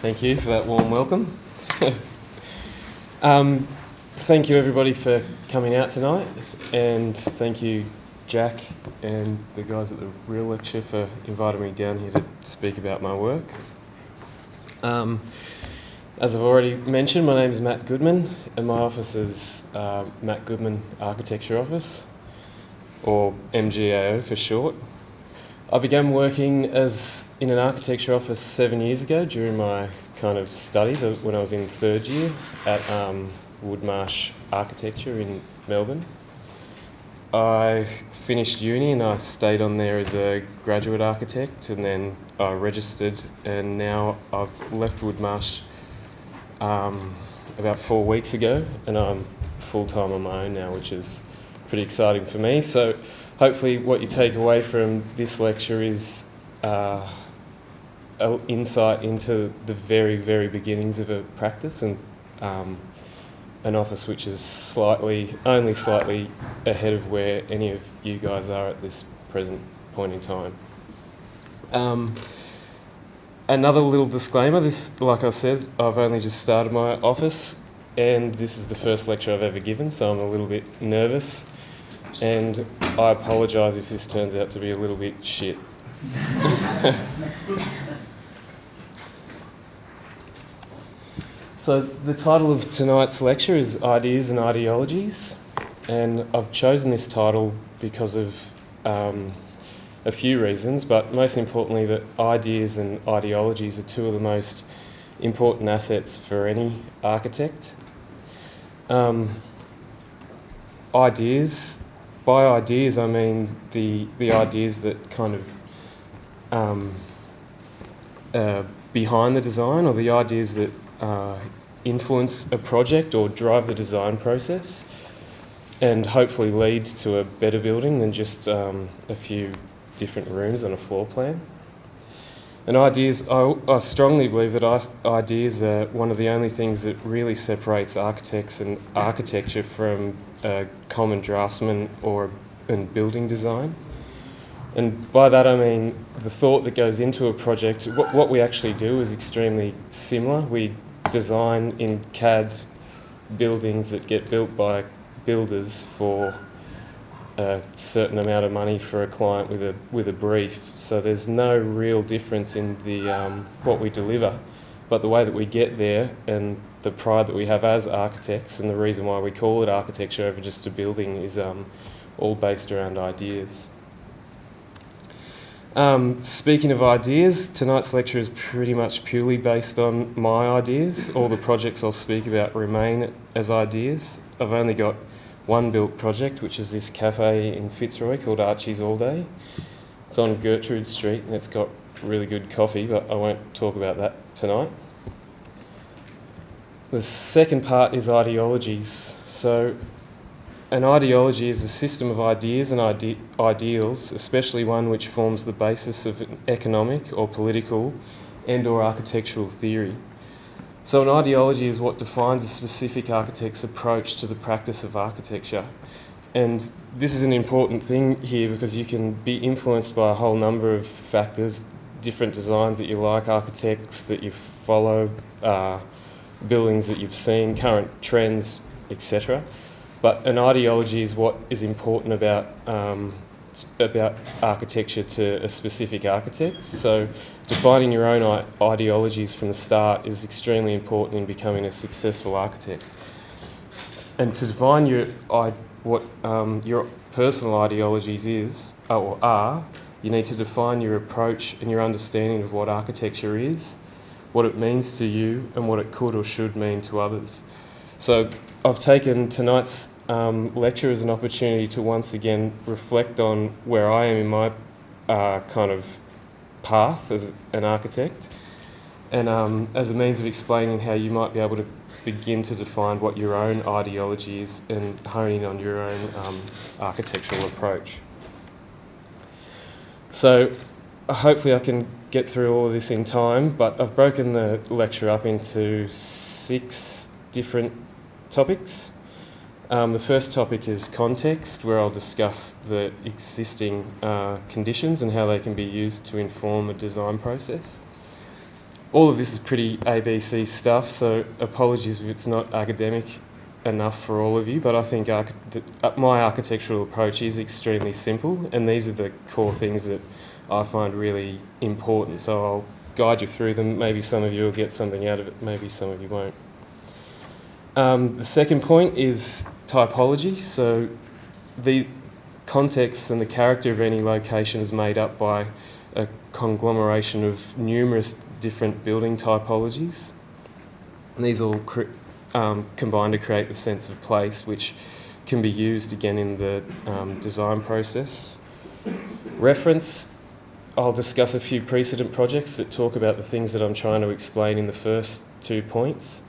Thank you for that warm welcome. Thank you everybody for coming out tonight, and thank you Jack and the guys at the Real Lecture for inviting me down here to speak about my work. As I've already mentioned, my name is Matt Goodman, and my office is Matt Goodman Architecture Office, or MGAO for short. I began working in an architecture office 7 years ago during my kind of studies when I was in third year at Woodmarsh Architecture in Melbourne. I finished uni and I stayed on there as a graduate architect, and then I registered, and now I've left Woodmarsh about 4 weeks ago, and I'm full-time on my own now, which is pretty exciting for me. So hopefully what you take away from this lecture is an insight into the very, very beginnings of a practice, and an office which is only slightly ahead of where any of you guys are at this present point in time. Another little disclaimer, like I said, I've only just started my office, and this is the first lecture I've ever given, so I'm a little bit nervous, and I apologise if this turns out to be a little bit shit. So the title of tonight's lecture is Ideas and Ideologies, and I've chosen this title because of a few reasons, but most importantly that ideas and ideologies are two of the most important assets for any architect. By ideas I mean the ideas that kind of behind the design, or the ideas that influence a project or drive the design process, and hopefully lead to a better building than just a few different rooms on a floor plan. And ideas, I strongly believe that ideas are one of the only things that really separates architects and architecture from common draftsman and building design. And by that I mean the thought that goes into a project. What we actually do is extremely similar. We design in CAD buildings that get built by builders for a certain amount of money for a client with a brief. So there's no real difference in the what we deliver, but the way that we get there and the pride that we have as architects, and the reason why we call it architecture over just a building, is all based around ideas. Speaking of ideas, tonight's lecture is pretty much purely based on my ideas. All the projects I'll speak about remain as ideas. I've only got one built project, which is this cafe in Fitzroy called Archie's All Day. It's on Gertrude Street and it's got really good coffee, but I won't talk about that tonight. The second part is ideologies. So an ideology is a system of ideas and ideals, especially one which forms the basis of an economic or political and/or architectural theory. So an ideology is what defines a specific architect's approach to the practice of architecture. And this is an important thing here because you can be influenced by a whole number of factors, different designs that you like, architects that you follow, buildings that you've seen, current trends, etc. But an ideology is what is important about architecture to a specific architect. So defining your own ideologies from the start is extremely important in becoming a successful architect. And to define what your personal ideologies are, you need to define your approach and your understanding of what architecture is, what it means to you, and what it could or should mean to others. So I've taken tonight's lecture as an opportunity to once again reflect on where I am in my kind of path as an architect, and as a means of explaining how you might be able to begin to define what your own ideology is and hone in on your own architectural approach. So hopefully I can get through all of this in time, but I've broken the lecture up into 6 different topics. The first topic is context, where I'll discuss the existing conditions and how they can be used to inform a design process. All of this is pretty ABC stuff, so apologies if it's not academic enough for all of you, but I think my architectural approach is extremely simple, and these are the core things that I find really important. So I'll guide you through them. Maybe some of you will get something out of it, maybe some of you won't. The second point is typology. So the context and the character of any location is made up by a conglomeration of numerous different building typologies. And these all combine to create the sense of place, which can be used again in the design process. Reference, I'll discuss a few precedent projects that talk about the things that I'm trying to explain in the first 2 points,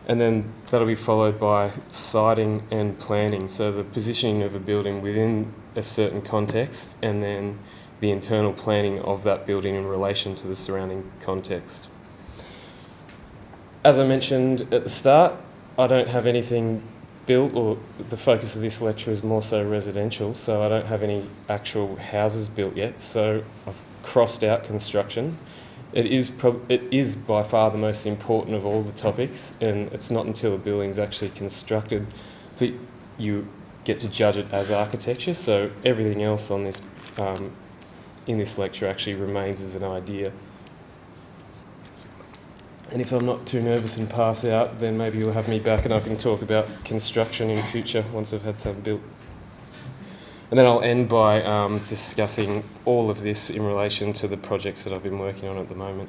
and then that'll be followed by siting and planning, so the positioning of a building within a certain context, and then the internal planning of that building in relation to the surrounding context. As I mentioned at the start, I don't have anything built, or the focus of this lecture is more so residential, so I don't have any actual houses built yet, so I've crossed out construction. It is by far the most important of all the topics, and it's not until a building's actually constructed that you get to judge it as architecture, so everything else on this in this lecture actually remains as an idea. And if I'm not too nervous and pass out, then maybe you'll have me back and I can talk about construction in future once I've had some built. And then I'll end by discussing all of this in relation to the projects that I've been working on at the moment.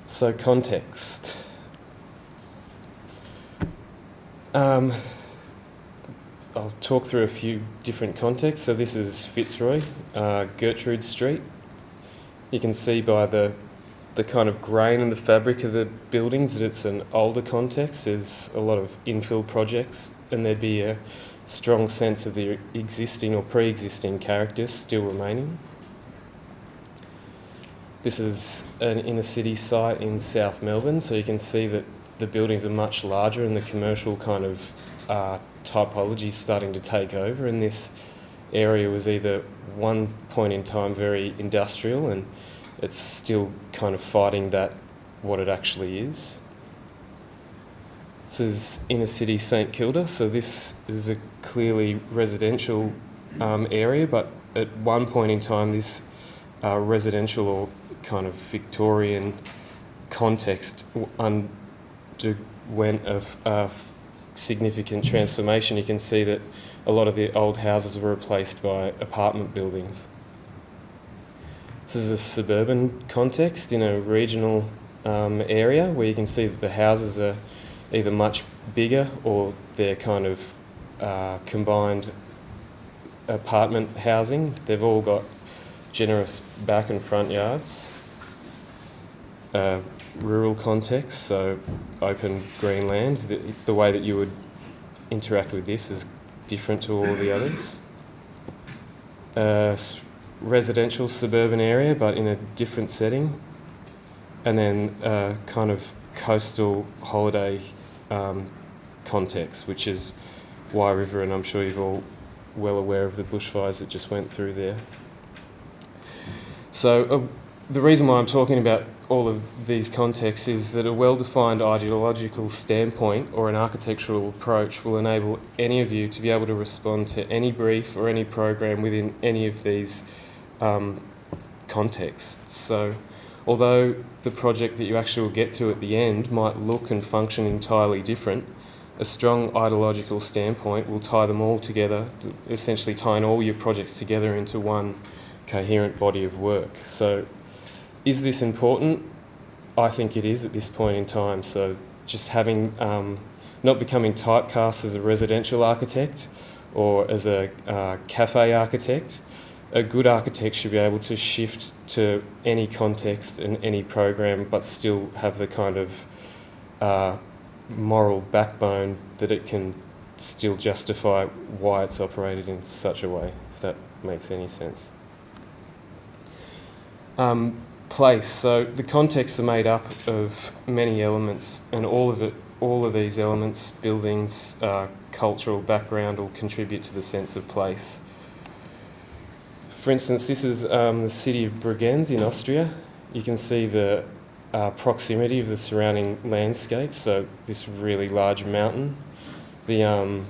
So context. I'll talk through a few different contexts. So this is Fitzroy, Gertrude Street. You can see by the kind of grain and the fabric of the buildings that it's an older context. There's a lot of infill projects, and there'd be a strong sense of the existing or pre-existing characters still remaining. This is an inner city site in South Melbourne, so you can see that the buildings are much larger and the commercial kind of typology is starting to take over, and this area was either one point in time very industrial, and it's still kind of fighting that what it actually is. This is inner city St Kilda, so this is a clearly residential area, but at one point in time this residential or kind of Victorian context underwent a significant transformation. You can see that a lot of the old houses were replaced by apartment buildings. This is a suburban context in a regional area where you can see that the houses are either much bigger or they're kind of combined apartment housing. They've all got generous back and front yards. Rural context, so open green land. The way that you would interact with this is different to all the others. Residential suburban area, but in a different setting. And then kind of coastal holiday context, which is Wye River, and I'm sure you're all well aware of the bushfires that just went through there. So the reason why I'm talking about all of these contexts is that a well-defined ideological standpoint or an architectural approach will enable any of you to be able to respond to any brief or any program within any of these contexts. So although the project that you actually will get to at the end might look and function entirely different, a strong ideological standpoint will tie them all together, essentially tying all your projects together into one coherent body of work. So is this important? I think it is at this point in time. So just having, not becoming typecast as a residential architect or as a cafe architect, a good architect should be able to shift to any context and any program, but still have the kind of moral backbone that it can still justify why it's operated in such a way, if that makes any sense. Place. So the contexts are made up of many elements, and all of these elements, buildings, cultural background, will contribute to the sense of place. For instance, this is the city of Bregenz in Austria. you can see the proximity of the surrounding landscape, so this really large mountain. The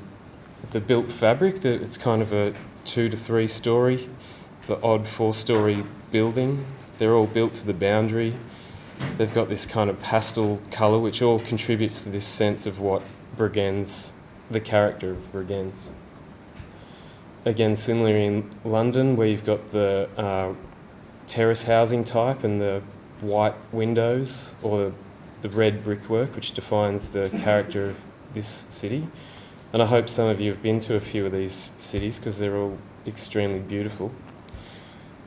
built fabric, that it's kind of a 2 to 3 story, the odd 4-story building. They're all built to the boundary. They've got this kind of pastel colour, which all contributes to this sense of what Bregenz, the character of Bregenz. Again, similarly in London, where you've got the terrace housing type and the white windows, or the red brickwork, which defines the character of this city. And I hope some of you have been to a few of these cities, because they're all extremely beautiful.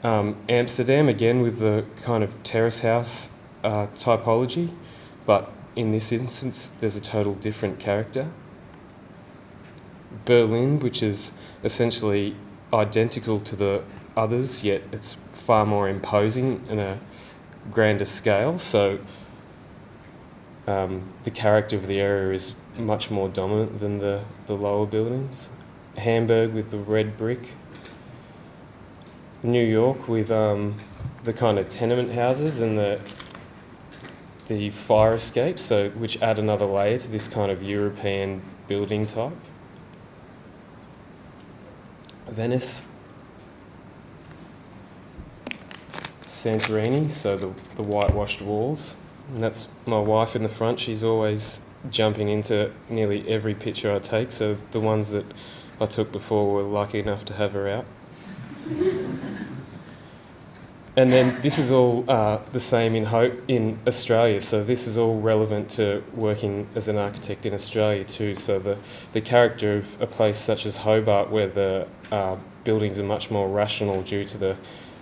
Amsterdam, again, with the kind of terrace house typology, but in this instance, there's a total different character. Berlin, which is essentially identical to the others, yet it's far more imposing in a grander scale, so the character of the area is much more dominant than the lower buildings. Hamburg with the red brick. New York with the kind of tenement houses and the fire escape, so which add another layer to this kind of European building type. Venice. Santorini, so the whitewashed walls. And that's my wife in the front. She's always jumping into nearly every picture I take, so the ones that I took before were lucky enough to have her out. And then this is all the same in Australia, so this is all relevant to working as an architect in Australia too. So the character of a place such as Hobart, where the buildings are much more rational due to the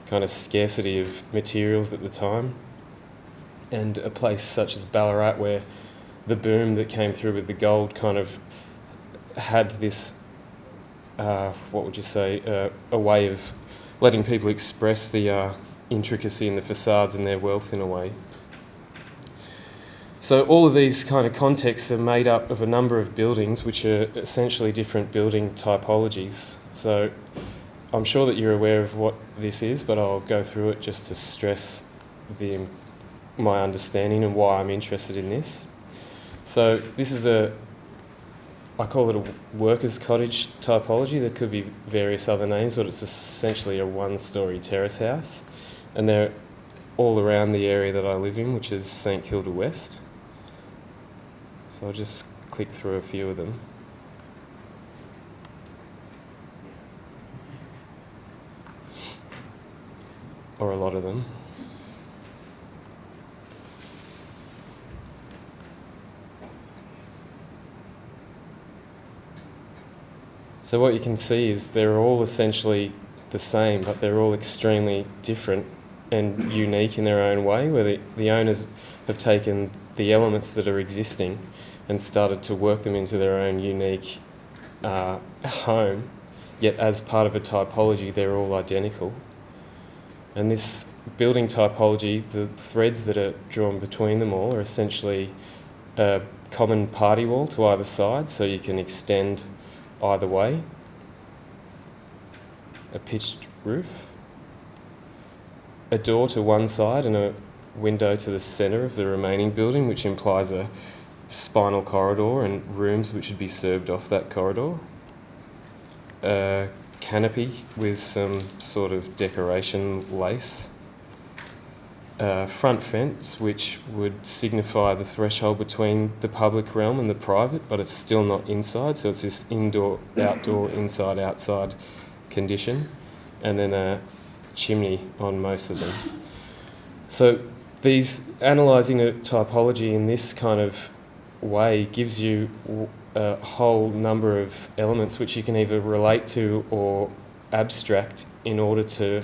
kind of scarcity of materials at the time, and a place such as Ballarat, where the boom that came through with the gold kind of had this, what would you say, a way of letting people express the intricacy in the facades and their wealth in a way. So all of these kind of contexts are made up of a number of buildings which are essentially different building typologies. So I'm sure that you're aware of what this is, but I'll go through it just to stress my understanding and why I'm interested in this. So this is I call it a workers' cottage typology. There could be various other names, but it's essentially a 1-story terrace house. And they're all around the area that I live in, which is St Kilda West. So I'll just click through a few of them. Or a lot of them. So what you can see is they're all essentially the same, but they're all extremely different and unique in their own way, where the owners have taken the elements that are existing and started to work them into their own unique home, yet as part of a typology they're all identical. And this building typology, the threads that are drawn between them all are essentially a common party wall to either side, so you can extend either way. A pitched roof. A door to one side and a window to the centre of the remaining building, which implies a spinal corridor and rooms which would be served off that corridor. A canopy with some sort of decoration lace. A front fence, which would signify the threshold between the public realm and the private, but it's still not inside, so it's this indoor, outdoor, inside, outside condition. And then a chimney on most of them. So analysing a typology in this kind of way gives you a whole number of elements which you can either relate to or abstract in order to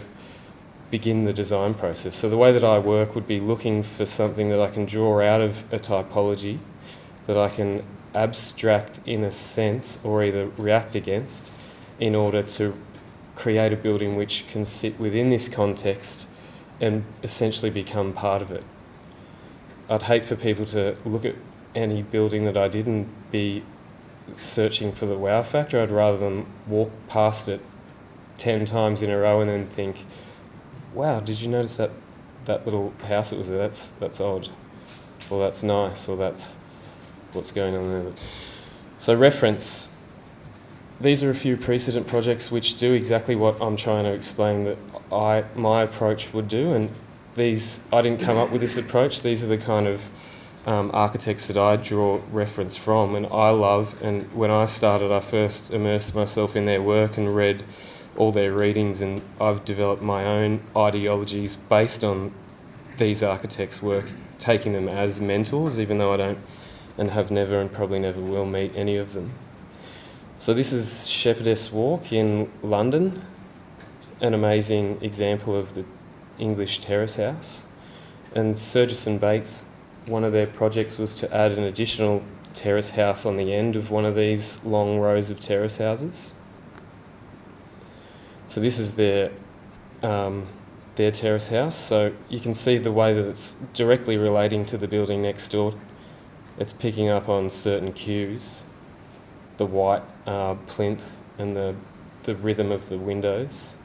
begin the design process. So the way that I work would be looking for something that I can draw out of a typology, that I can abstract in a sense or either react against in order to create a building which can sit within this context and essentially become part of it. I'd hate for people to look at any building that I did and be searching for the wow factor. I'd rather them walk past it 10 times in a row and then think, wow, did you notice that that little house that was there, that's odd, or that's nice, or that's what's going on there. So reference. These are a few precedent projects which do exactly what I'm trying to explain that my approach would do, and I didn't come up with this approach. These are the kind of architects that I draw reference from and I love, and when I started I first immersed myself in their work and read all their readings, and I've developed my own ideologies based on these architects' work, taking them as mentors, even though I don't and have never and probably never will meet any of them. So this is Shepherdess Walk in London, an amazing example of the English terrace house. And Surgis and Bates, one of their projects was to add an additional terrace house on the end of one of these long rows of terrace houses. So this is their terrace house. So you can see the way that it's directly relating to the building next door. It's picking up on certain cues, the white plinth and the rhythm of the windows.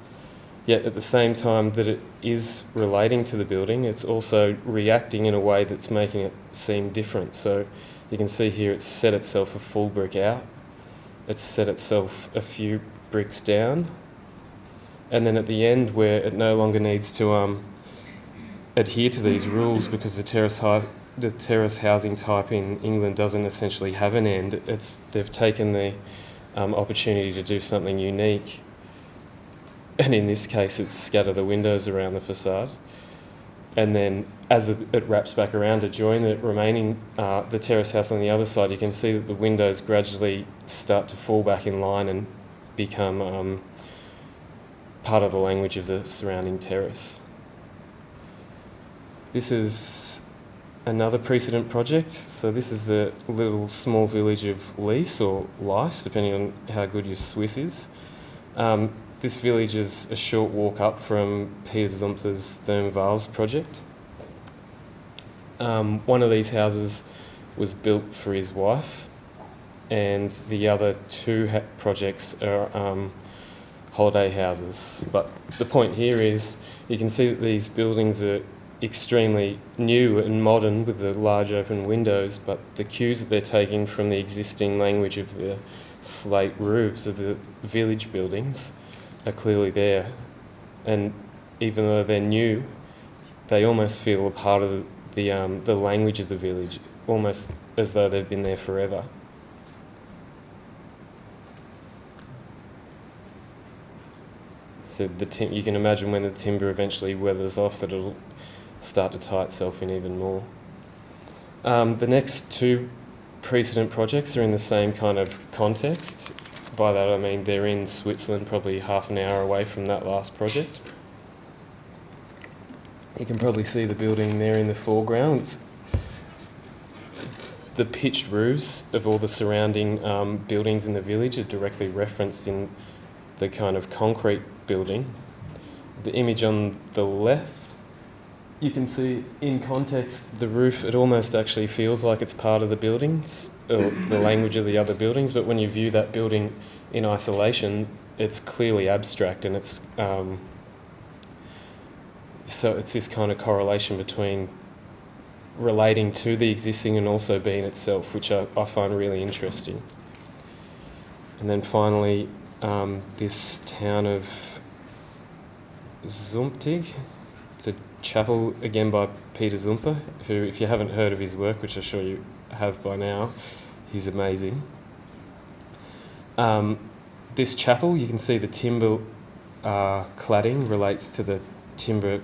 Yet at the same time that it is relating to the building, it's also reacting in a way that's making it seem different. So you can see here it's set itself a full brick out, it's set itself a few bricks down, and then at the end where it no longer needs to adhere to these rules because the terrace housing type in England doesn't essentially have an end, they've taken the opportunity to do something unique. And in this case, it's scatter the windows around the facade. And then as it wraps back around to join the remaining, the terrace house on the other side, you can see that the windows gradually start to fall back in line and become part of the language of the surrounding terrace. This is another precedent project. So this is the little small village of Lies, or Lice, depending on how good your Swiss is. This village is a short walk up from Peter Zumthor's Thermvales project. One of these houses was built for his wife, and the other two projects are holiday houses. But the point here is you can see that these buildings are extremely new and modern with the large open windows, but the cues that they're taking from the existing language of the slate roofs of the village buildings are clearly there, and even though they're new, they almost feel a part of the language of the village, almost as though they've been there forever. So you can imagine when the timber eventually weathers off that it'll start to tie itself in even more. The next two precedent projects are in the same kind of context. By that I mean they're in Switzerland, probably half an hour away from that last project. You can probably see the building there in the foreground. The pitched roofs of all the surrounding buildings in the village are directly referenced in the kind of concrete building. The image on the left, you can see in context the roof, it almost actually feels like it's part of the buildings, or the language of the other buildings, but when you view that building in isolation, it's clearly abstract, and it's so it's this kind of correlation between relating to the existing and also being itself, which I find really interesting. And then finally, this town of Zumtig. It's a chapel, again by Peter Zumthor, who, if you haven't heard of his work, which I'm sure you have by now, he's amazing. This chapel, you can see the timber cladding relates to the timber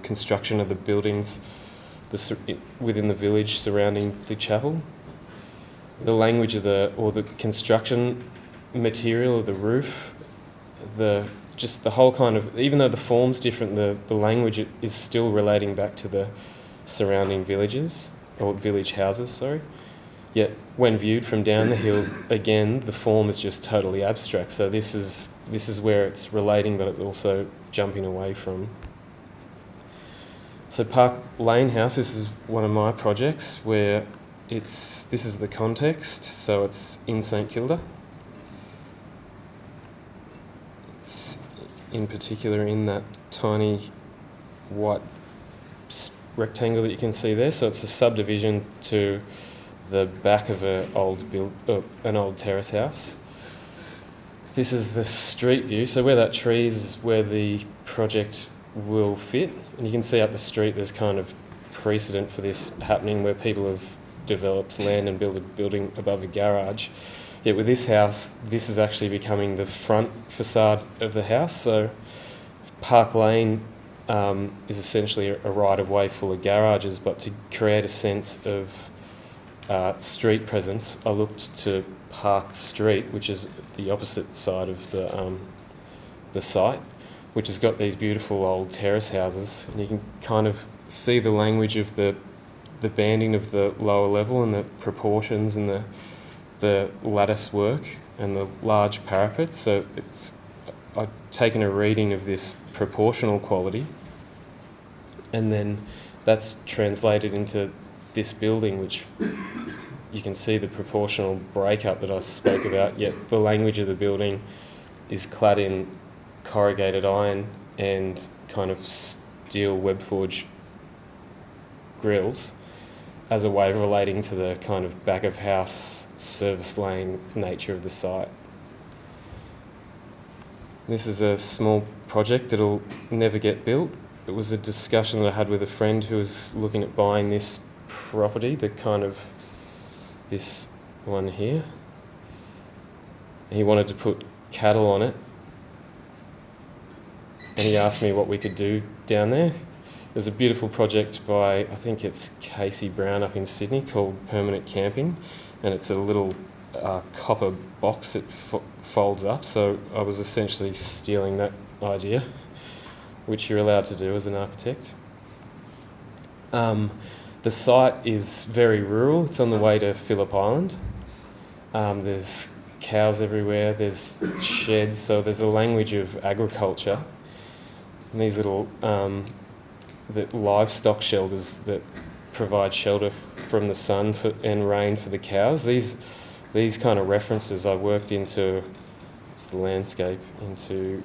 construction of the buildings within the village surrounding the chapel. The language of the construction material of the roof, just the whole kind of, even though the form's different, the language is still relating back to the surrounding villages, or village houses, sorry. Yet when viewed from down the hill, again, the form is just totally abstract. So this is where it's relating, but it's also jumping away from. So Park Lane House, this is one of my projects where this is the context, so it's in St Kilda. It's in particular in that tiny white rectangle that you can see there. So it's a subdivision to the back of an old terrace house. This is the street view. So where that tree is where the project will fit. And you can see up the street there's kind of precedent for this happening where people have developed land and built a building above a garage. Yet with this house, this is actually becoming the front facade of the house. So Park Lane is essentially a right-of-way full of garages, but to create a sense of street presence, I looked to Park Street, which is the opposite side of the site, which has got these beautiful old terrace houses, and you can kind of see the language of the banding of the lower level and the proportions and the lattice work and the large parapet. So I've taken a reading of this proportional quality, and then that's translated into this building, which you can see the proportional breakup that I spoke about, yet the language of the building is clad in corrugated iron and kind of steel web forge grills as a way of relating to the kind of back of house service lane nature of the site. This is a small project that'll never get built. It was a discussion that I had with a friend who was looking at buying this property, this one here. He wanted to put cattle on it, and he asked me what we could do down there. There's a beautiful project by, I think it's Casey Brown up in Sydney, called Permanent Camping, and it's a little copper box that folds up, so I was essentially stealing that idea, which you're allowed to do as an architect. The site is very rural. It's on the way to Phillip Island. There's cows everywhere, there's sheds, so there's a language of agriculture. And these little the livestock shelters that provide shelter from the sun and rain for the cows. These kind of references I worked into, it's the landscape, into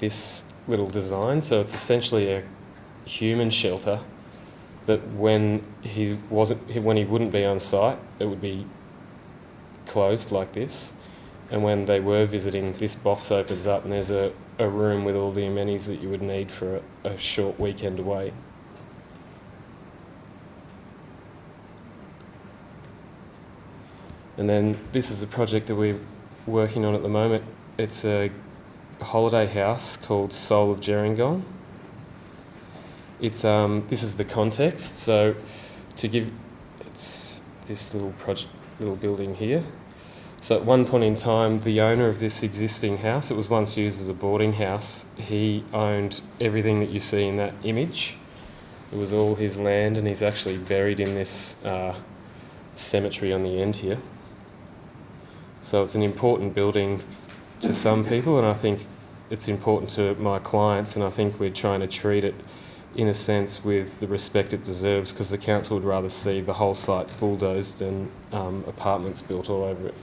this little design. So it's essentially a human shelter that when he wouldn't be on site, it would be closed like this. And when they were visiting, this box opens up and there's a room with all the amenities that you would need for a short weekend away. And then this is a project that we're working on at the moment. It's a holiday house called Soul of Gerringong. This is the context. So it's this little building here. So at one point in time, the owner of this existing house, it was once used as a boarding house, he owned everything that you see in that image. It was all his land, and he's actually buried in this cemetery on the end here. So it's an important building to some people, and I think it's important to my clients, and I think we're trying to treat it in a sense with the respect it deserves, because the council would rather see the whole site bulldozed than apartments built all over it.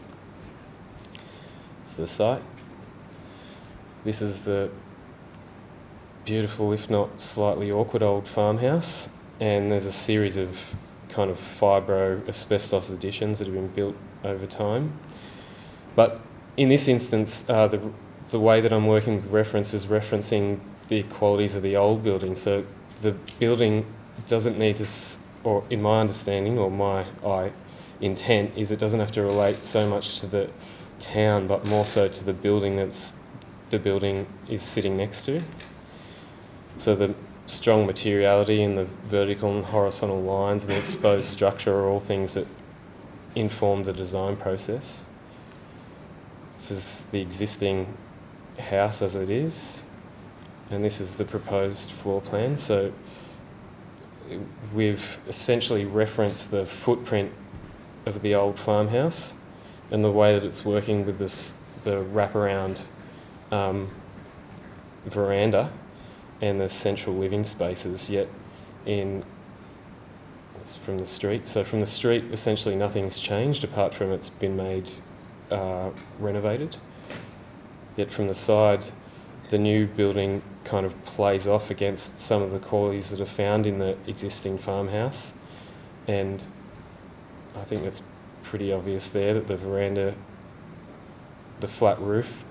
It's the site. This is the beautiful, if not slightly awkward, old farmhouse, and there's a series of kind of fibro asbestos additions that have been built over time. But in this instance, the way that I'm working with reference is referencing the qualities of the old building. So the building doesn't need to, or in my understanding or my intent, is it doesn't have to relate so much to the town, but more so to the building the building is sitting next to. So the strong materiality and the vertical and horizontal lines and the exposed structure are all things that inform the design process. This is the existing house as it is, and this is the proposed floor plan. So we've essentially referenced the footprint of the old farmhouse and the way that it's working with the wraparound veranda and the central living spaces, yet it's from the street. So from the street, essentially nothing's changed apart from it's been made renovated. Yet from the side, the new building kind of plays off against some of the qualities that are found in the existing farmhouse. And I think it's pretty obvious there that the veranda, the flat roof,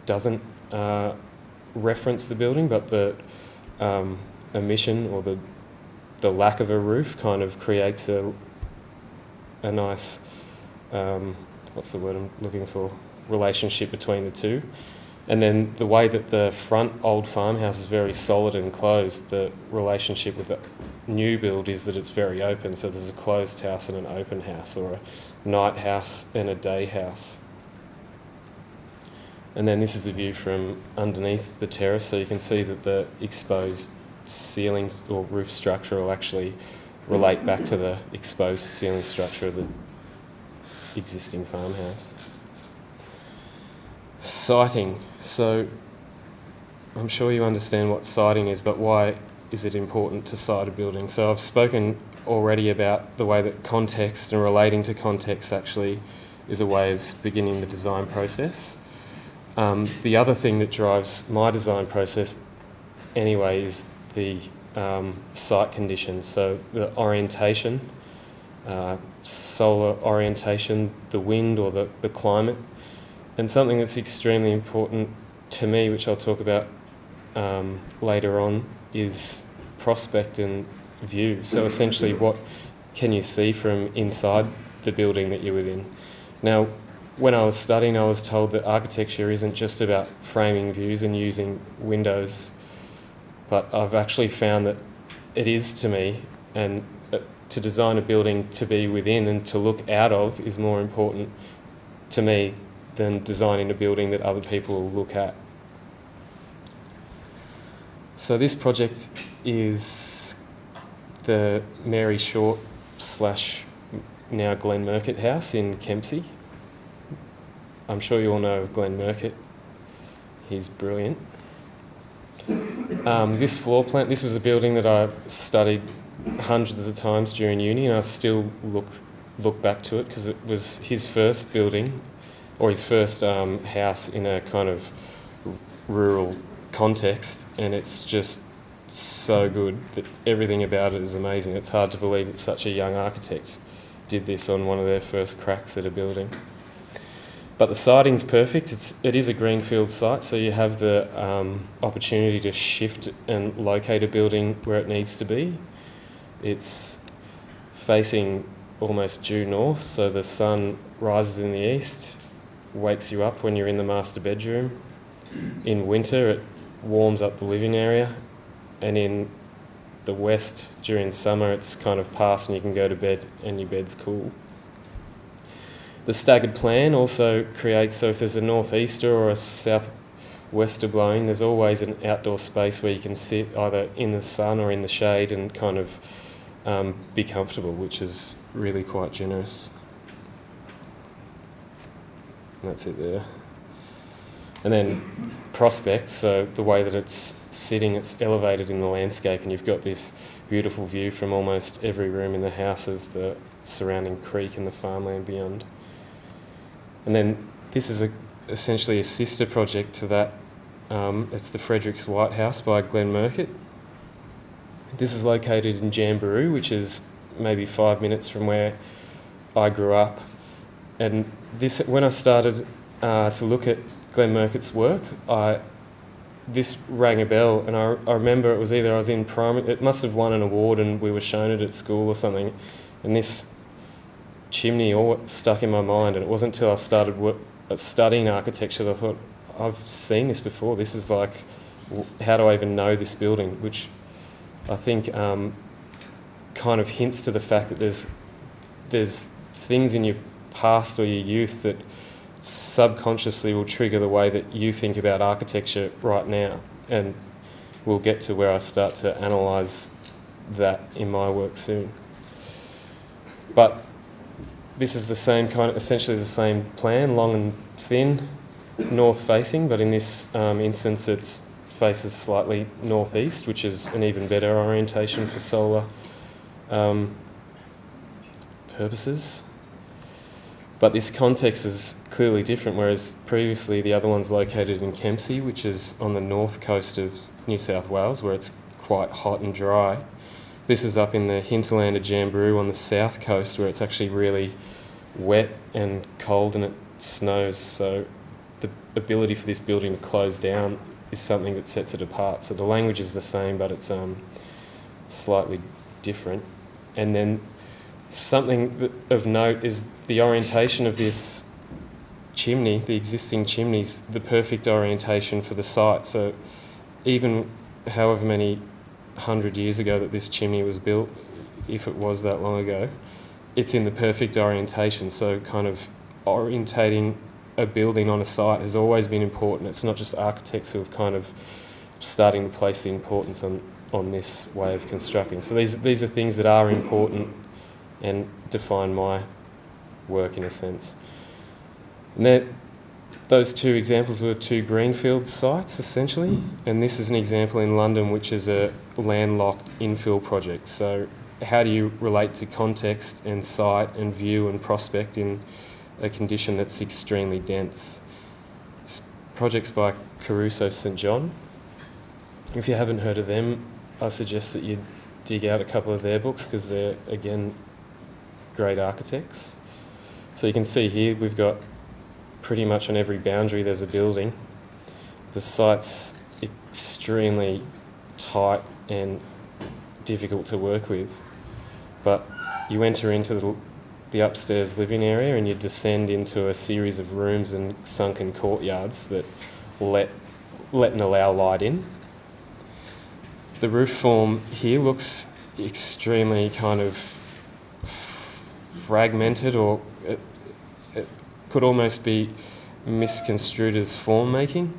doesn't reference the building, but the omission or the lack of a roof kind of creates a nice, what's the word I'm looking for, relationship between the two. And then the way that the front old farmhouse is very solid and closed, the relationship with the new build is that it's very open. So there's a closed house and an open house, or a night house and a day house. And then this is a view from underneath the terrace, so you can see that the exposed ceilings or roof structure will actually relate back to the exposed ceiling structure of the existing farmhouse. Siting. So I'm sure you understand what siting is, but why is it important to site a building? So I've spoken already about the way that context and relating to context actually is a way of beginning the design process. The other thing that drives my design process anyway is the site conditions. So the orientation, solar orientation, the wind or the climate. And something that's extremely important to me, which I'll talk about later on, is prospect and view. So essentially, what can you see from inside the building that you're within? Now, when I was studying, I was told that architecture isn't just about framing views and using windows, but I've actually found that it is to me, and to design a building to be within and to look out of is more important to me than designing a building that other people will look at. So this project is the Mary Short / now Glenn Murcutt house in Kempsey. I'm sure you all know of Glenn Murcutt. He's brilliant. This floor plan, this was a building that I studied hundreds of times during uni, and I still look back to it because it was his first building, or his first house in a kind of rural context, and it's just so good that everything about it is amazing. It's hard to believe that such a young architect did this on one of their first cracks at a building. But the siting's perfect. It is a greenfield site, so you have the opportunity to shift and locate a building where it needs to be. It's facing almost due north, so the sun rises in the east, wakes you up when you're in the master bedroom. In winter, it warms up the living area, and in the west during summer, it's kind of past and you can go to bed and your bed's cool. The staggered plan also creates, so if there's a northeaster or a southwester blowing, there's always an outdoor space where you can sit either in the sun or in the shade and kind of be comfortable, which is really quite generous. And that's it there. And then prospect, so the way that it's sitting, it's elevated in the landscape, and you've got this beautiful view from almost every room in the house of the surrounding creek and the farmland beyond. And then this is essentially a sister project to that. It's the Fredericks White House by Glenn Murcutt. This is located in Jamberoo, which is maybe 5 minutes from where I grew up. And this, when I started to look at Glenn Murcutt's work, this rang a bell, and I remember it was either I was in primary, it must have won an award and we were shown it at school or something, and this chimney all stuck in my mind, and it wasn't until I started studying architecture that I thought, I've seen this before. This is like, how do I even know this building? Which I think kind of hints to the fact that there's things in your past or your youth that subconsciously will trigger the way that you think about architecture right now, and we'll get to where I start to analyse that in my work soon. But this is the same kind of, essentially the same plan, long and thin, north facing, but in this instance it faces slightly northeast, which is an even better orientation for solar purposes. But this context is clearly different, whereas previously the other one's located in Kempsey, which is on the north coast of New South Wales, where it's quite hot and dry. This is up in the hinterland of Jamberoo on the south coast, where it's actually really wet and cold and it snows. So the ability for this building to close down is something that sets it apart. So the language is the same, but it's slightly different. And then something of note is the orientation of this chimney, the existing chimney's the perfect orientation for the site. So even however many 100 years ago that this chimney was built, if it was that long ago, it's in the perfect orientation. So kind of orientating a building on a site has always been important. It's not just architects who have kind of starting to place the importance on this way of constructing. So these are things that are important and define my work in a sense. And those two examples were two greenfield sites essentially, and this is an example in London which is a landlocked infill project. So how do you relate to context and site and view and prospect in a condition that's extremely dense? This project's by Caruso St John. If you haven't heard of them, I suggest that you dig out a couple of their books because they're, again, great architects. So you can see here we've got pretty much on every boundary there's a building. The site's extremely tight and difficult to work with, but you enter into the upstairs living area and you descend into a series of rooms and sunken courtyards that let and allow light in. The roof form here looks extremely kind of fragmented, or it could almost be misconstrued as form making.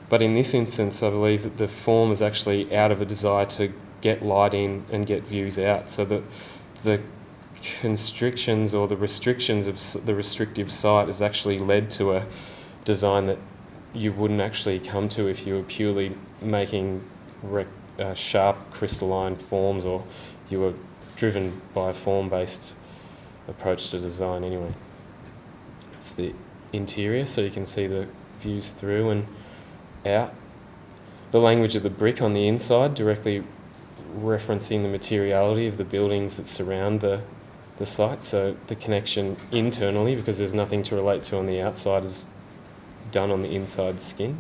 But in this instance, I believe that the form is actually out of a desire to get light in and get views out. So that the constrictions or the restrictions of the restrictive site has actually led to a design that you wouldn't actually come to if you were purely making sharp crystalline forms, or you were driven by a form-based approach to design anyway. It's the interior, so you can see the views through and out. The language of the brick on the inside, directly referencing the materiality of the buildings that surround the site. So the connection internally, because there's nothing to relate to on the outside, is done on the inside skin.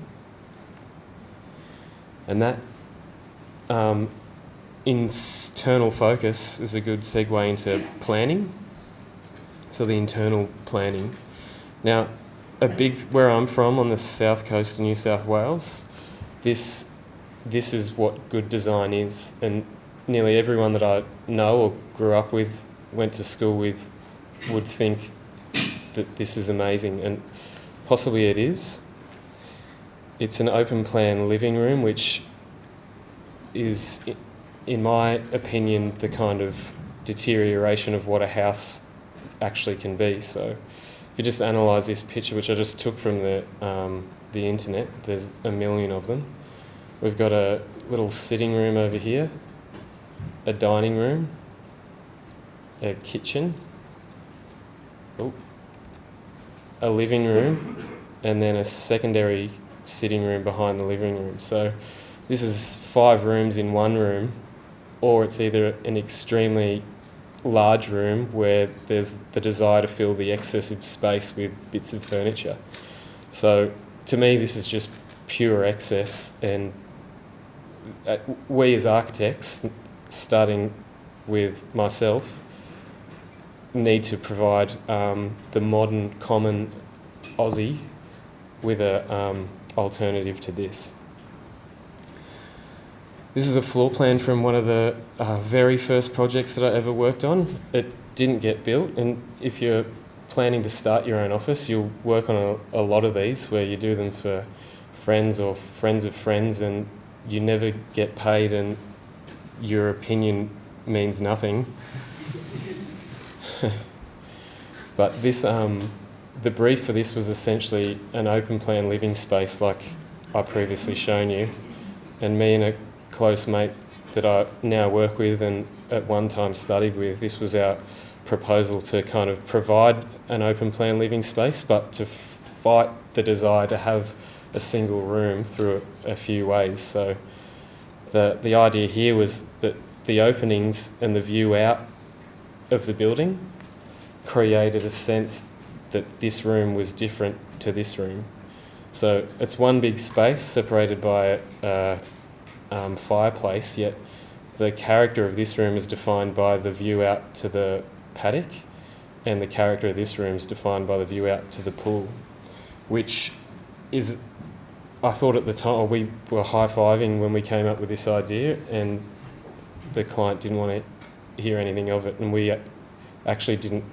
And that internal focus is a good segue into planning. So the internal planning. Now, where I'm from on the south coast of New South Wales, this is what good design is, and nearly everyone that I know or grew up with, went to school with, would think that this is amazing, and possibly it is. It's an open plan living room, which is, in my opinion, the kind of deterioration of what a house actually can be. So if you just analyse this picture, which I just took from the internet, there's a million of them. We've got a little sitting room over here, a dining room, a kitchen, a living room, and then a secondary sitting room behind the living room. So this is 5 rooms in one room, or it's either an extremely large room where there's the desire to fill the excessive space with bits of furniture. So to me, this is just pure excess, and we as architects, starting with myself, need to provide the modern common Aussie with a alternative to this. This is a floor plan from one of the very first projects that I ever worked on. It didn't get built, and if you're planning to start your own office, you'll work on a lot of these where you do them for friends or friends of friends, and you never get paid and your opinion means nothing. But this, the brief for this was essentially an open plan living space like I previously shown you, and me and a close mate that I now work with and at one time studied with, this was our proposal to kind of provide an open plan living space, but to fight the desire to have a single room through a few ways. So the idea here was that the openings and the view out of the building created a sense that this room was different to this room. So it's one big space separated by a fireplace, yet the character of this room is defined by the view out to the paddock, and the character of this room is defined by the view out to the pool, which is, I thought at the time, we were high-fiving when we came up with this idea, and the client didn't want to hear anything of it, and we actually didn't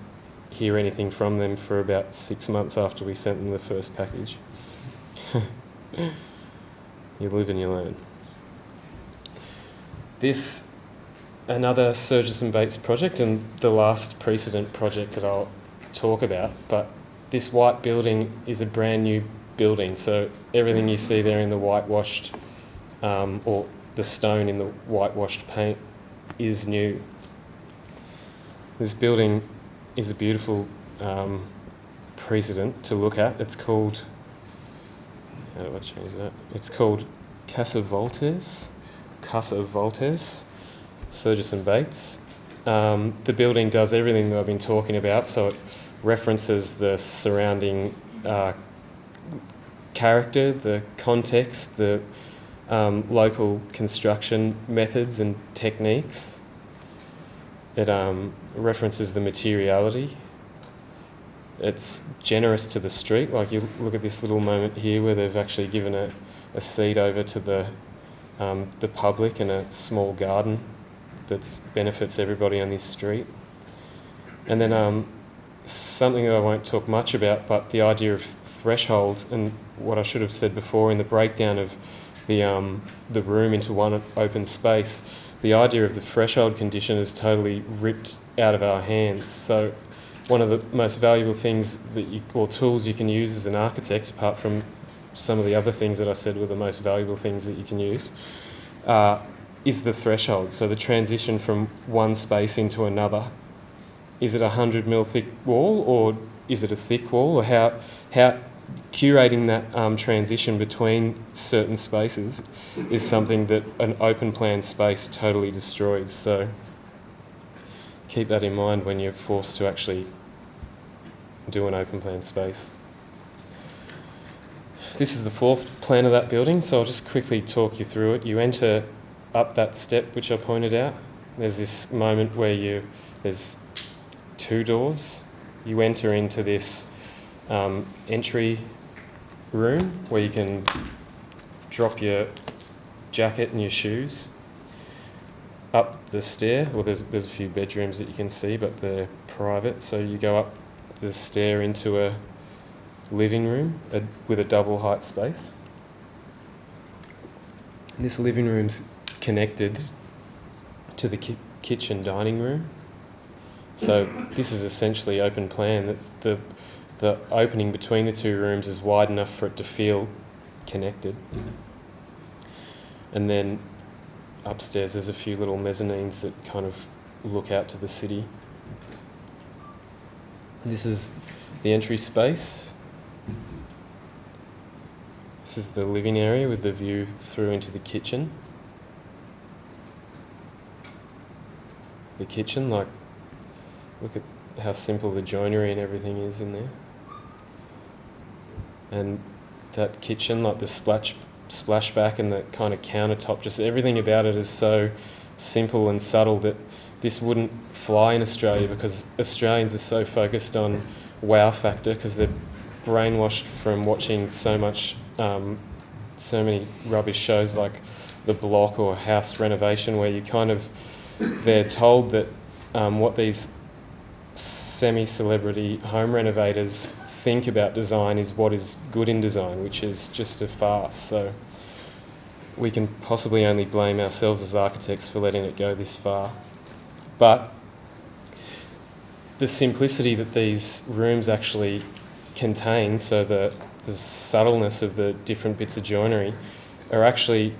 hear anything from them for about 6 months after we sent them the first package. You live and you learn. This, another Surges and Bates project, and the last precedent project that I'll talk about, but this white building is a brand new building, so everything you see there in the whitewashed, or the stone in the whitewashed paint, is new. This building is a beautiful precedent to look at. It's called, how do I change that? It's called Casa Voltaires, Surges and Bates. The building does everything that I've been talking about, so it references the surrounding character, the context, the local construction methods and techniques. It references the materiality. It's generous to the street. Like, you look at this little moment here where they've actually given a seat over to the public and a small garden that benefits everybody on this street. And then something that I won't talk much about, but the idea of threshold, and what I should have said before in the breakdown of the room into one open space, the idea of the threshold condition is totally ripped out of our hands. So one of the most valuable things or tools you can use as an architect, apart from some of the other things that I said were the most valuable things that you can use, is the threshold. So the transition from one space into another. Is it a 100 mil thick wall, or is it a thick wall? Or how curating that transition between certain spaces is something that an open plan space totally destroys. So keep that in mind when you're forced to actually do an open plan space. This is the floor plan of that building, so I'll just quickly talk you through it. You enter up that step which I pointed out. There's this moment where there's 2 doors. You enter into this entry room where you can drop your jacket and your shoes. Up the stair, well, there's a few bedrooms that you can see, but they're private, so you go up the stair into a living room with a double height space. And this living room's connected to the kitchen dining room. So this is essentially open plan. That's the opening between the 2 rooms is wide enough for it to feel connected. And then upstairs there's a few little mezzanines that kind of look out to the city. This is the entry space. This is the living area with the view through into the kitchen. The kitchen, like, look at how simple the joinery and everything is in there. And that kitchen, like the splashback and the kind of countertop, just everything about it is so simple and subtle that this wouldn't fly in Australia, because Australians are so focused on wow factor because they're brainwashed from watching so many rubbish shows like The Block or House Renovation, where they're told that what these semi-celebrity home renovators think about design is what is good in design, which is just a farce. So we can possibly only blame ourselves as architects for letting it go this far. But the simplicity that these rooms actually contain, so the subtleness of the different bits of joinery, are actually,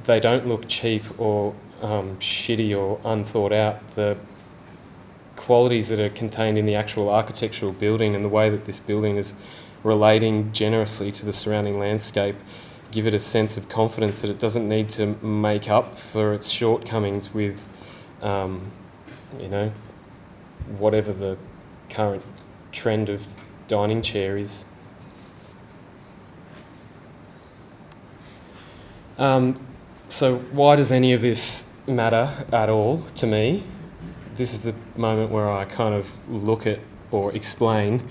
they don't look cheap or shitty or unthought out. qualities that are contained in the actual architectural building and the way that this building is relating generously to the surrounding landscape give it a sense of confidence that it doesn't need to make up for its shortcomings with, whatever the current trend of dining chair is. So why does any of this matter at all to me? This is the moment where I kind of look at or explain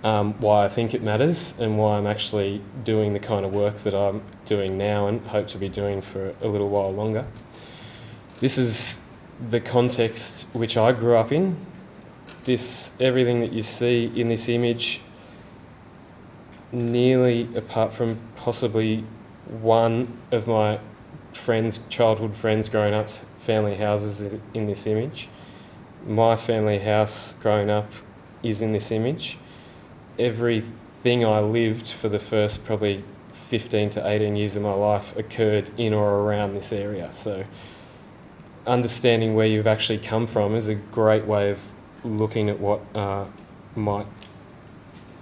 why I think it matters and why I'm actually doing the kind of work that I'm doing now and hope to be doing for a little while longer. This is the context which I grew up in. Everything that you see in this image, nearly apart from possibly one of my childhood friends growing up's family houses is in this image. My family house growing up is in this image. Everything I lived for the first probably 15 to 18 years of my life occurred in or around this area. So understanding where you've actually come from is a great way of looking at what might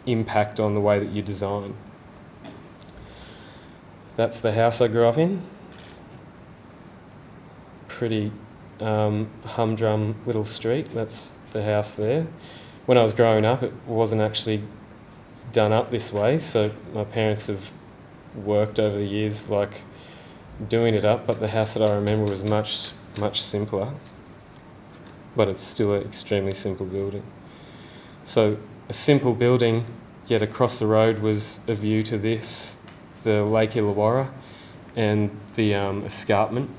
impact on the way that you design. That's the house I grew up in. Pretty humdrum little street. That's the house there. When I was growing up, it wasn't actually done up this way, so my parents have worked over the years like doing it up, but the house that I remember was much simpler, but it's still an extremely simple building. So a simple building, yet across the road was a view to this, the Lake Illawarra and the escarpment.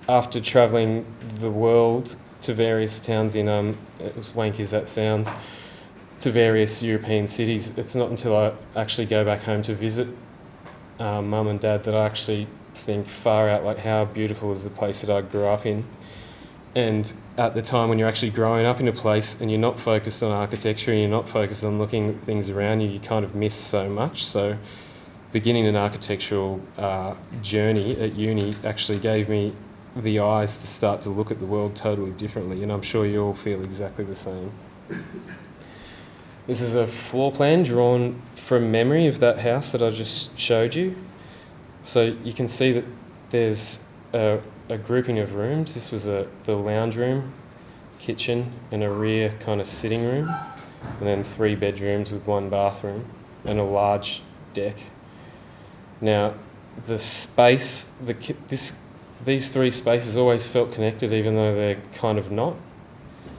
After travelling the world to various towns in, as wanky as that sounds, to various European cities, it's not until I actually go back home to visit mum and dad that I actually think far out, like how beautiful is the place that I grew up in. And at the time when you're actually growing up in a place and you're not focused on architecture and you're not focused on looking at things around you, you kind of miss so much. So beginning an architectural journey at uni actually gave me the eyes to start to look at the world totally differently, and I'm sure you all feel exactly the same. This is a floor plan drawn from memory of that house that I just showed you. So you can see that there's a grouping of rooms. This was the lounge room, kitchen, and a rear kind of sitting room, and then 3 bedrooms with 1 bathroom and a large deck. Now, the space, these 3 spaces always felt connected, even though they're kind of not.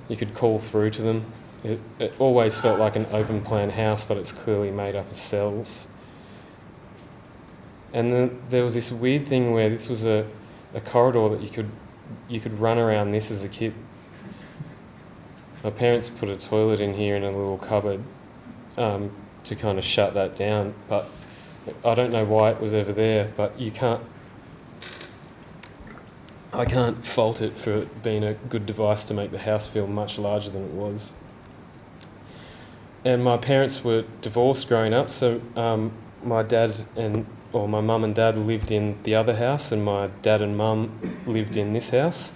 You could call through to them. It always felt like an open plan house, but it's clearly made up of cells. And then there was this weird thing where this was a corridor that you could run around this as a kid. My parents put a toilet in here in a little cupboard to kind of shut that down, but I don't know why it was ever there, but I can't fault it for being a good device to make the house feel much larger than it was. And my parents were divorced growing up, so my mum and dad lived in the other house, and my dad and mum lived in this house.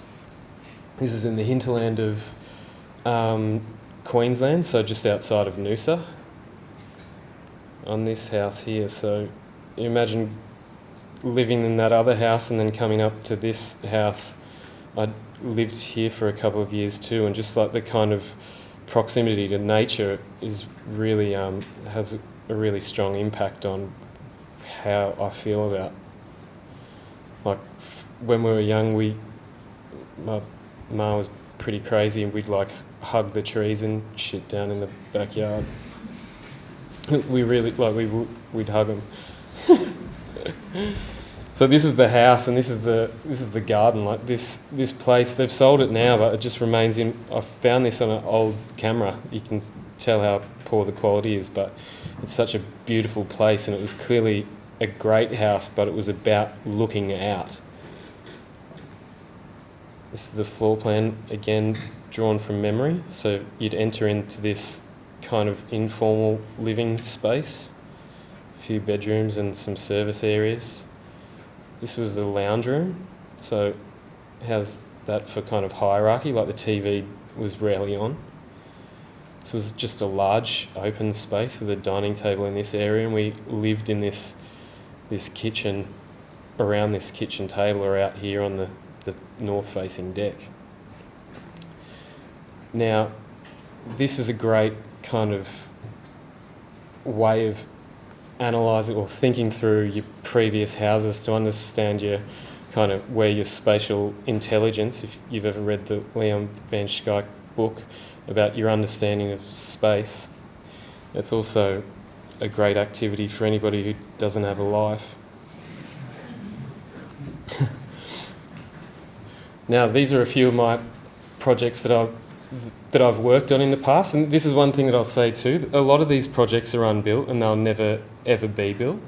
This is in the hinterland of Queensland, so just outside of Noosa, on this house here. So you imagine living in that other house and then coming up to this house. I lived here for a couple of years too, and just like the kind of proximity to nature is really has a really strong impact on how I feel about, like, when we were young, my ma was pretty crazy, and we'd like hug the trees and shit down in the backyard. We really we'd hug them. So this is the house, and this is the garden. Like this place, they've sold it now, but it just remains in. I found this on an old camera. You can tell how poor the quality is, but it's such a beautiful place, and it was clearly a great house, but it was about looking out. This is the floor plan, again drawn from memory. So you'd enter into this kind of informal living space, a few bedrooms and some service areas. This was the lounge room, so it has that for kind of hierarchy, like the TV was rarely on. So it was just a large open space with a dining table in this area, and we lived in this kitchen, around this kitchen table, or out here on the north-facing deck. Now, this is a great kind of way of analysing or thinking through your previous houses to understand your kind of where your spatial intelligence, if you've ever read the Leon Van Schaik book about your understanding of space. It's also a great activity for anybody who doesn't have a life. Now, these are a few of my projects that I've worked on in the past, and this is one thing that I'll say too. A lot of these projects are unbuilt and they'll never ever be built.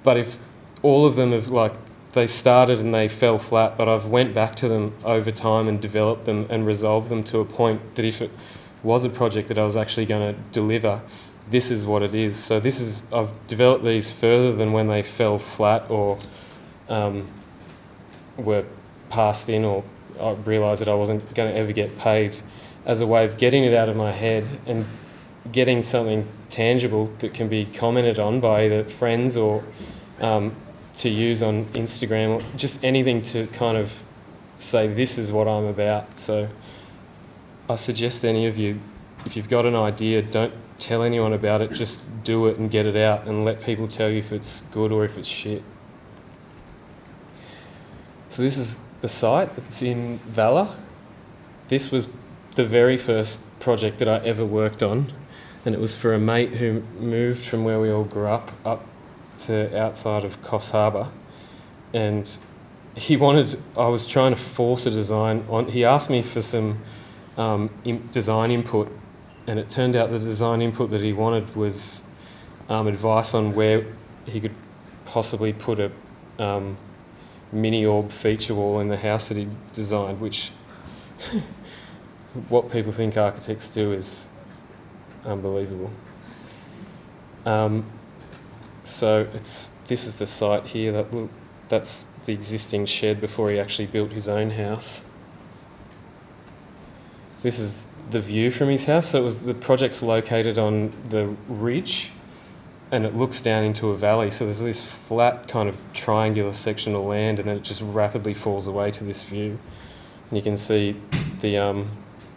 But if all of them have, like, they started and they fell flat, but I've went back to them over time and developed them and resolved them to a point that if it was a project that I was actually going to deliver, this is what it is. So I've developed these further than when they fell flat or were passed in, or I realised that I wasn't going to ever get paid, as a way of getting it out of my head and getting something tangible that can be commented on by either friends or to use on Instagram, or just anything to kind of say, this is what I'm about. So I suggest any of you, if you've got an idea, don't tell anyone about it, just do it and get it out and let people tell you if it's good or if it's shit. So this is the site. It's in Valor. This was the very first project that I ever worked on, and it was for a mate who moved from where we all grew up to outside of Coffs Harbour, and I was trying to force a design on. He asked me for some design input, and it turned out the design input that he wanted was advice on where he could possibly put a mini orb feature wall in the house that he designed, which what people think architects do is unbelievable. So this is the site here. That's the existing shed before he actually built his own house. This is the view from his house. So the project's located on the ridge, and it looks down into a valley. So there's this flat kind of triangular section of land, and then it just rapidly falls away to this view. And you can see the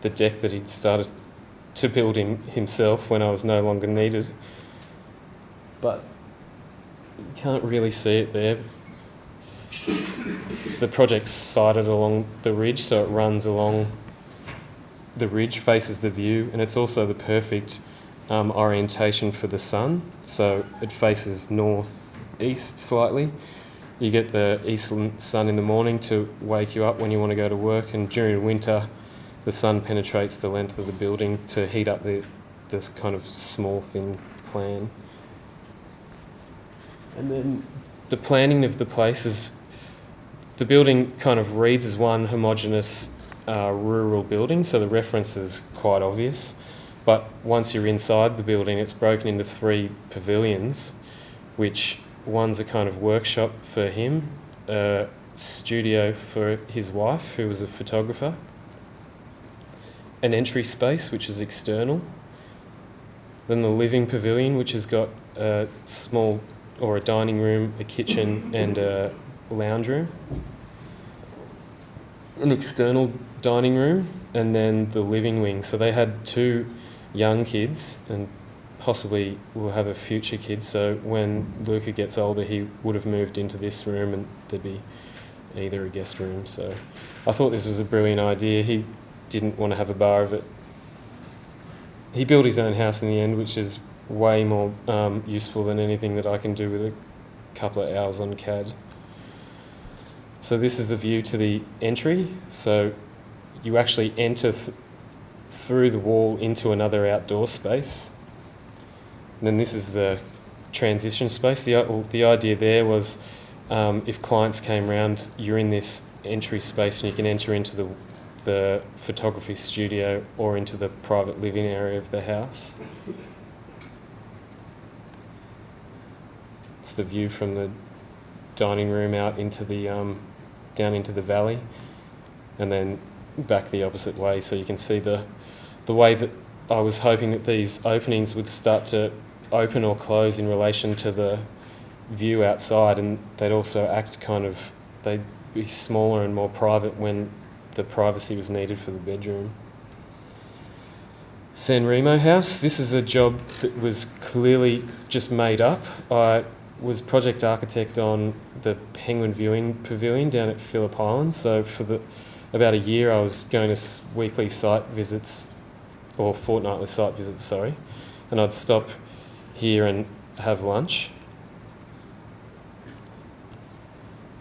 deck that he'd started to build in himself when I was no longer needed. But you can't really see it there. The project's sited along the ridge, so it runs along the ridge, faces the view, and it's also the perfect orientation for the sun. So it faces north-east slightly. You get the eastern sun in the morning to wake you up when you want to go to work, and during winter the sun penetrates the length of the building to heat up this kind of small thin plan. And then the planning of the place is, the building kind of reads as one homogeneous rural building, so the reference is quite obvious. But once you're inside the building, it's broken into 3 pavilions, which one's a kind of workshop for him, a studio for his wife, who was a photographer, an entry space, which is external, then the living pavilion, which has got a small, or a dining room, a kitchen, and a lounge room, an external dining room, and then the living wing. So they had 2 young kids, and possibly will have a future kid, so when Luca gets older he would have moved into this room and there'd be either a guest room. So I thought this was a brilliant idea. He didn't want to have a bar of it. He built his own house in the end, which is way more useful than anything that I can do with a couple of hours on CAD. So this is the view to the entry. So you actually enter through the wall into another outdoor space. And then this is the transition space. The idea there was if clients came round, you're in this entry space and you can enter into the photography studio or into the private living area of the house. It's the view from the dining room out into the down into the valley. and then back the opposite way. So you can see the way that I was hoping that these openings would start to open or close in relation to the view outside, and they'd also act they'd be smaller and more private when the privacy was needed for the bedroom. San Remo House, this is a job that was clearly just made up. I was project architect on the Penguin Viewing Pavilion down at Phillip Island, so for about a year I was going to weekly site visits, or fortnightly site visits, sorry, and I'd stop here and have lunch.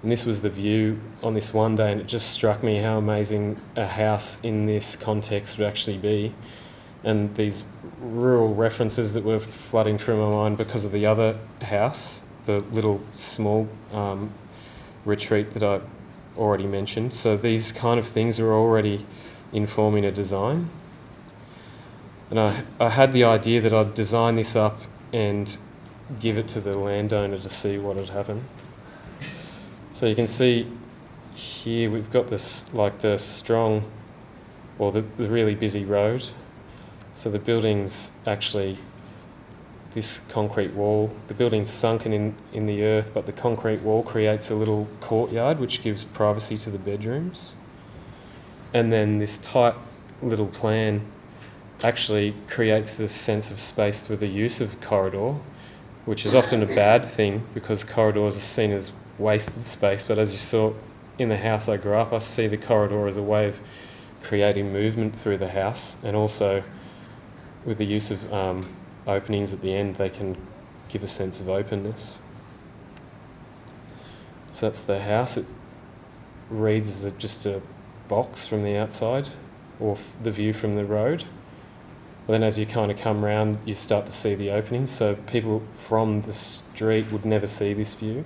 And this was the view on this one day, and it just struck me how amazing a house in this context would actually be. And these rural references that were flooding through my mind because of the other house, the little small retreat that I already mentioned. So these kind of things were already informing a design. And I had the idea that I'd design this up and give it to the landowner to see what had happened. So you can see here we've got this, like the strong, or the really busy road. So the building's actually this concrete wall. The building's sunken in the earth, but the concrete wall creates a little courtyard which gives privacy to the bedrooms. And then this tight little plan actually creates this sense of space through the use of corridor, which is often a bad thing because corridors are seen as wasted space. But as you saw in the house I grew up, I see the corridor as a way of creating movement through the house, and also with the use of openings at the end, they can give a sense of openness. So that's the house. It reads as just a box from the outside, or the view from the road. But then as you kind of come round, you start to see the openings, so people from the street would never see this view.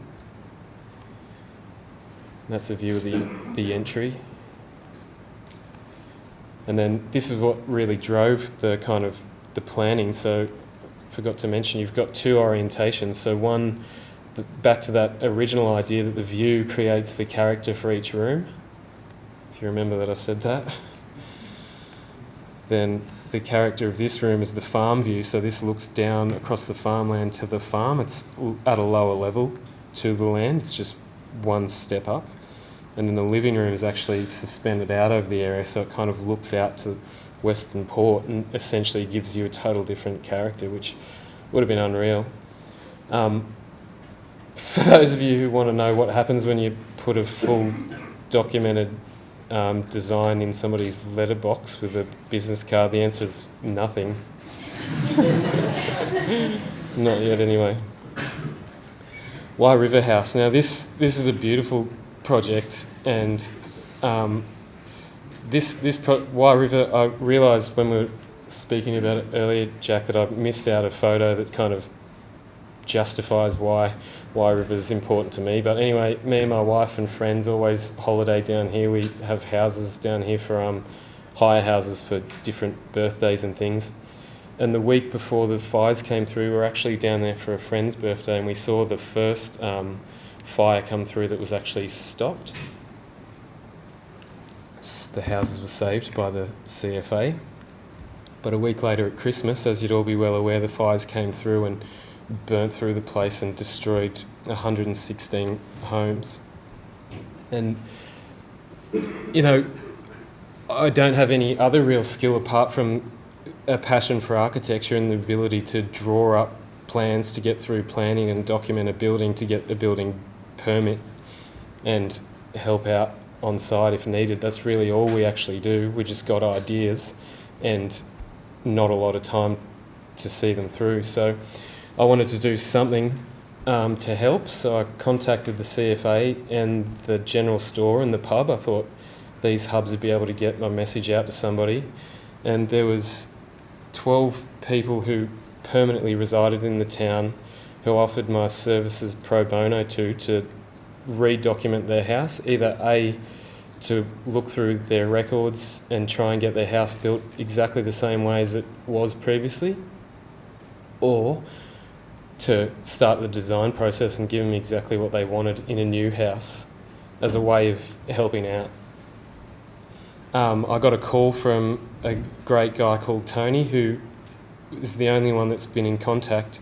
And that's a view of the entry. And then this is what really drove the planning. So I forgot to mention, you've got two orientations. So one, back to that original idea that the view creates the character for each room. If you remember that I said that. Then the character of this room is the farm view. So this looks down across the farmland to the farm. It's at a lower level to the land. It's just one step up. And then the living room is actually suspended out over the area, so it kind of looks out to Western Port and essentially gives you a total different character, which would have been unreal. For those of you who want to know what happens when you put a full documented design in somebody's letterbox with a business card, the answer is nothing. Not yet, anyway. Wye River House. Now, this is a beautiful project, and Wye River, I realised when we were speaking about it earlier, Jack, that I missed out a photo that kind of justifies why Wye River is important to me. But anyway, me and my wife and friends always holiday down here. We have houses down here for hire houses for different birthdays and things. And the week before the fires came through, we were actually down there for a friend's birthday, and we saw the first fire come through that was actually stopped. The houses were saved by the CFA. But a week later at Christmas, as you'd all be well aware, the fires came through and burnt through the place and destroyed 116 homes. And, you know, I don't have any other real skill apart from a passion for architecture and the ability to draw up plans to get through planning and document a building to get a building permit and help out on site if needed. That's really all we actually do. We just got ideas and not a lot of time to see them through. So I wanted to do something to help, so I contacted the CFA and the general store and the pub. I thought these hubs would be able to get my message out to somebody. And there was 12 people who permanently resided in the town who offered my services pro bono to redocument their house, either A, to look through their records and try and get their house built exactly the same way as it was previously, or to start the design process and give them exactly what they wanted in a new house as a way of helping out. I got a call from a great guy called Tony, who is the only one that's been in contact,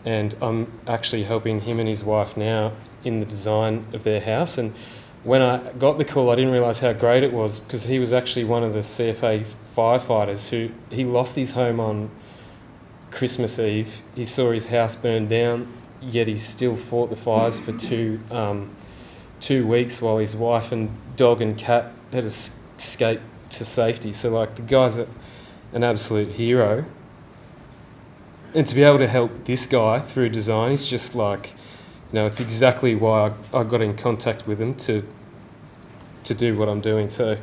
and I'm actually helping him and his wife now in the design of their house. And when I got the call, I didn't realise how great it was, because he was actually one of the CFA firefighters who he lost his home on Christmas Eve. He saw his house burn down, yet he still fought the fires for 2 weeks while his wife and dog and cat had escaped to safety. So like, the guy's an absolute hero. And to be able to help this guy through design is just like, it's exactly why I got in contact with him to do what I'm doing. So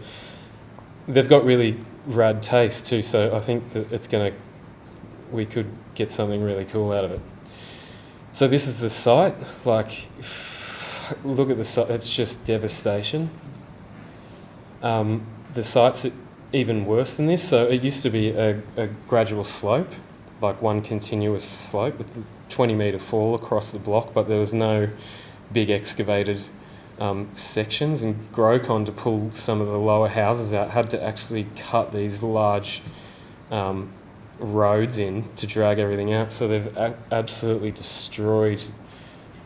they've got really rad taste too, so I think that we could get something really cool out of it. So this is the site. Like, look at the site, it's just devastation. The site's even worse than this. So it used to be a gradual slope, like one continuous slope with a 20-metre fall across the block, but there was no big excavated sections, and Grocon, to pull some of the lower houses out, had to actually cut these large roads in to drag everything out. So they've absolutely destroyed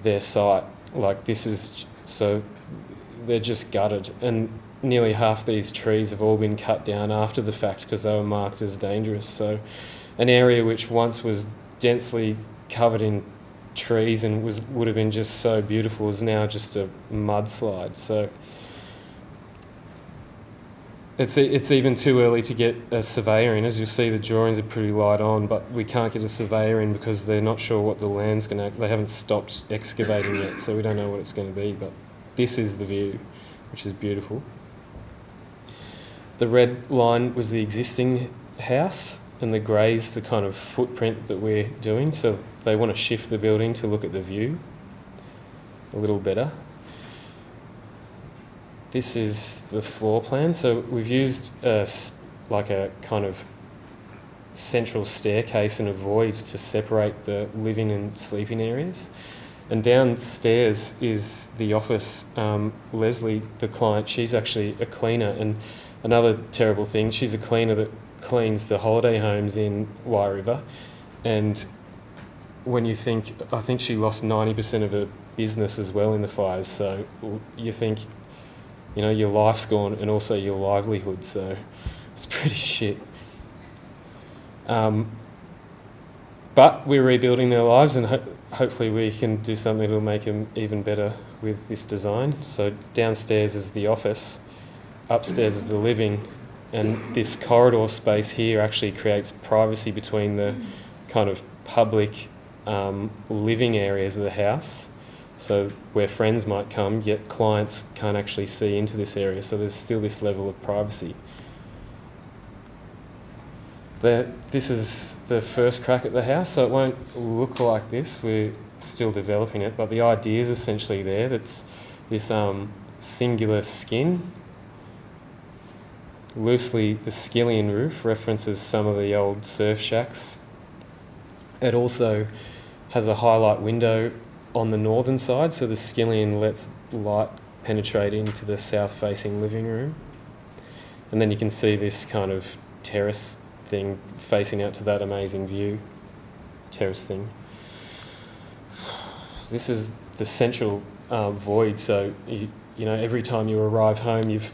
their site. Like, so they're just gutted, and nearly half these trees have all been cut down after the fact because they were marked as dangerous. So an area which once was densely covered in trees and would have been just so beautiful is now just a mudslide. So it's even too early to get a surveyor in. As you'll see, the drawings are pretty light on, but we can't get a surveyor in because they're not sure what the land's going to... They haven't stopped excavating yet, so we don't know what it's going to be. But this is the view, which is beautiful. The red line was the existing house, and the grey's the kind of footprint that we're doing. So they want to shift the building to look at the view a little better. This is the floor plan. So we've used a kind of central staircase and a void to separate the living and sleeping areas. And downstairs is the office. Leslie, the client, she's actually a cleaner. And another terrible thing, she's a cleaner that cleans the holiday homes in Wairiver. And when you think, I think she lost 90% of her business as well in the fires. So you think, your life's gone and also your livelihood. So it's pretty shit. But we're rebuilding their lives, and hopefully we can do something that'll make them even better with this design. So downstairs is the office, upstairs is the living, and this corridor space here actually creates privacy between the kind of public living areas of the house, so where friends might come, yet clients can't actually see into this area, so there's still this level of privacy. This is the first crack at the house, so it won't look like this. We're still developing it, but the idea is essentially there. That's this singular skin. Loosely, the skillion roof references some of the old surf shacks. It also has a highlight window on the northern side, so the skillion lets light penetrate into the south-facing living room. And then you can see this kind of terrace thing facing out to that amazing view. Terrace thing. This is the central void, so every time you arrive home, you've...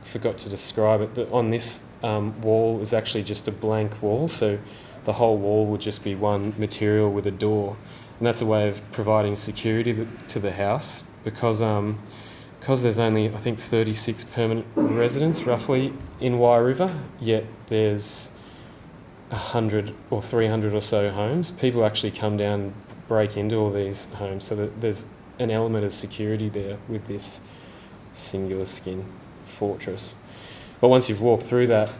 forgot to describe it, that on this wall is actually just a blank wall, so the whole wall would just be one material with a door, and that's a way of providing security to the house, because there's only, I think, 36 permanent residents roughly in Wairiver, yet there's 100 or 300 or so homes. People actually come down and break into all these homes, so that there's an element of security there with this singular skin fortress. But once you've walked through that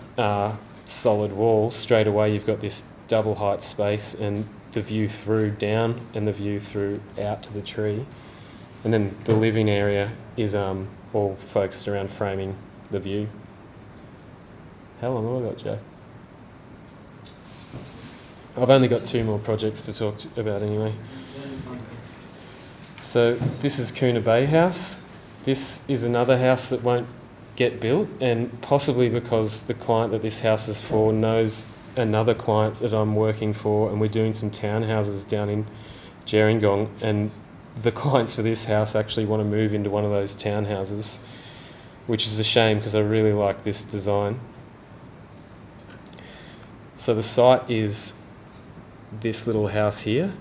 solid wall, straight away you've got this double height space and the view through down and the view through out to the tree. And then the living area is all focused around framing the view. How long have I got, Jack? I've only got 2 more projects to talk about anyway. So this is Coona Bay House. This is another house that won't get built, and possibly because the client that this house is for knows another client that I'm working for, and we're doing some townhouses down in Gerringong, and the clients for this house actually want to move into one of those townhouses, which is a shame because I really like this design. So the site is this little house here,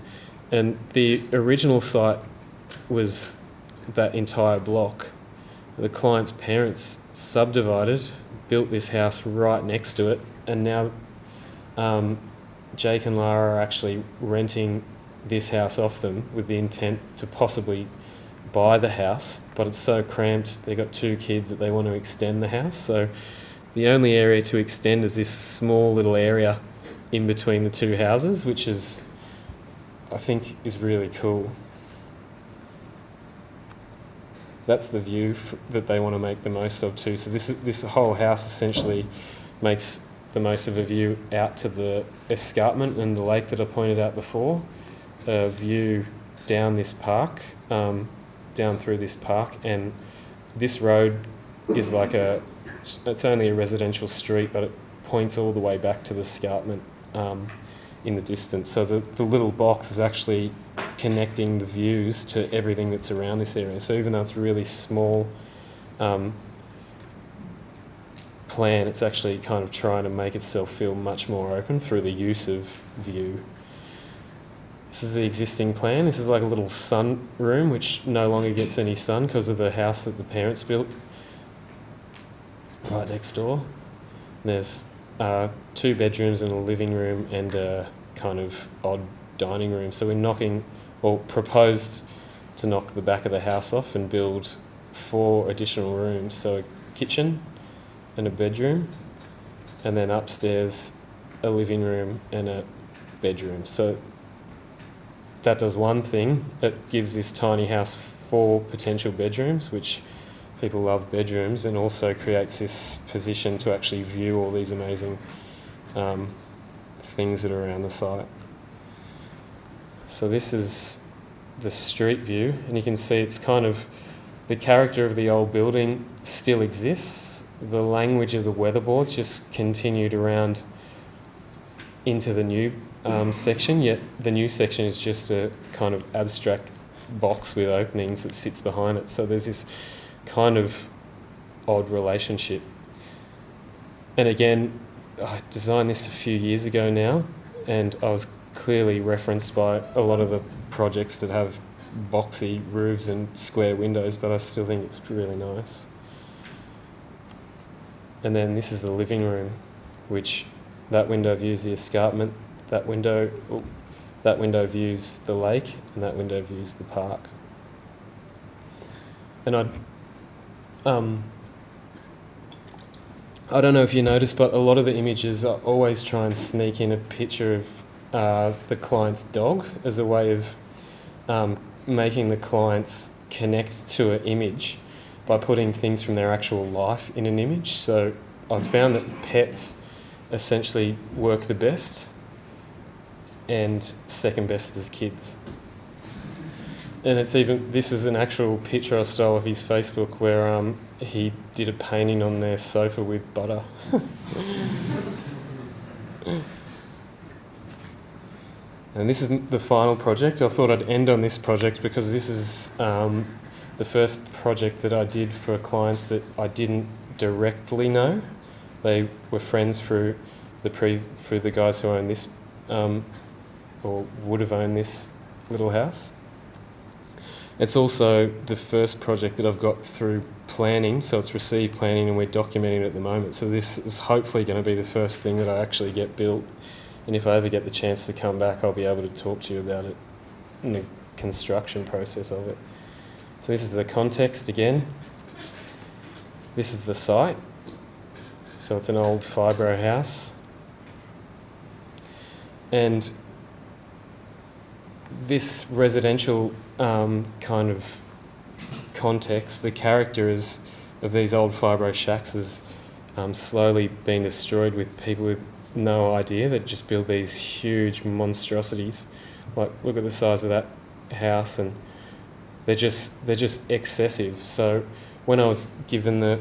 and the original site was that entire block. The client's parents subdivided, built this house right next to it, and now Jake and Lara are actually renting this house off them with the intent to possibly buy the house, but it's so cramped, they've got 2 kids, that they want to extend the house. So the only area to extend is this small little area in between the 2 houses, which is, I think, is really cool. That's the view that they want to make the most of too. So this whole house essentially makes the most of a view out to the escarpment and the lake that I pointed out before, a view down this park, down through this park, and this road is like it's only a residential street, but it points all the way back to the escarpment in the distance. So the little box is actually connecting the views to everything that's around this area. So even though it's a really small plan, it's actually kind of trying to make itself feel much more open through the use of view. This is the existing plan. This is like a little sun room, which no longer gets any sun because of the house that the parents built right next door. And there's 2 bedrooms and a living room and a kind of odd dining room. So we're proposed to knock the back of the house off and build 4 additional rooms. So a kitchen and a bedroom, and then upstairs a living room and a bedroom. So that does one thing. It gives this tiny house 4 potential bedrooms, which people love bedrooms, and also creates this position to actually view all these amazing things that are around the site. So this is the street view, and you can see it's kind of the character of the old building still exists. The language of the weatherboards just continued around into the new section, yet the new section is just a kind of abstract box with openings that sits behind it. So there's this kind of odd relationship. And again, I designed this a few years ago now, and I was clearly referenced by a lot of the projects that have boxy roofs and square windows, but I still think it's really nice. And then this is the living room, which that window views the escarpment, that window views the lake, and that window views the park. And I don't know if you noticed, but a lot of the images I always try and sneak in a picture of the client's dog as a way of making the clients connect to an image by putting things from their actual life in an image. So I've found that pets essentially work the best and second best as kids. And this is an actual picture I stole off his Facebook where he did a painting on their sofa with butter. And this isn't the final project. I thought I'd end on this project because this is the first project that I did for clients that I didn't directly know. They were friends through the guys who own this, or would have owned this little house. It's also the first project that I've got through planning, so it's received planning and we're documenting it at the moment. So this is hopefully going to be the first thing that I actually get built. And if I ever get the chance to come back, I'll be able to talk to you about it and the construction process of it. So this is the context again. This is the site. So it's an old fibro house. And this residential kind of context, the character of these old fibro shacks has slowly been destroyed with people with no idea that just build these huge monstrosities. Like, look at the size of that house, and they're just excessive. So when I was given the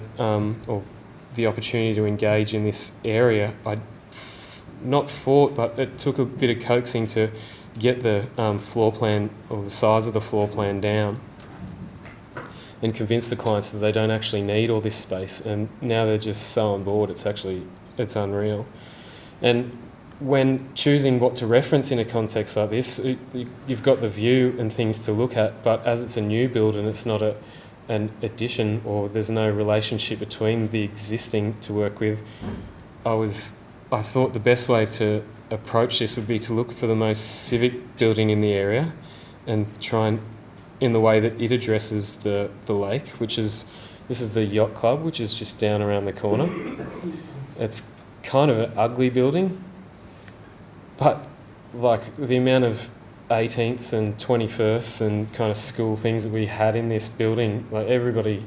or the opportunity to engage in this area, I not fought, but it took a bit of coaxing to get the floor plan or the size of the floor plan down and convince the clients that they don't actually need all this space. And now they're just so on board, it's unreal. And when choosing what to reference in a context like this, you've got the view and things to look at, but as it's a new build and it's not an addition, or there's no relationship between the existing to work with, I thought the best way to approach this would be to look for the most civic building in the area and try and, in the way that it addresses the lake, this is the Yacht Club, which is just down around the corner. It's kind of an ugly building, but like the amount of 18th and 21st and kind of school things that we had in this building, like everybody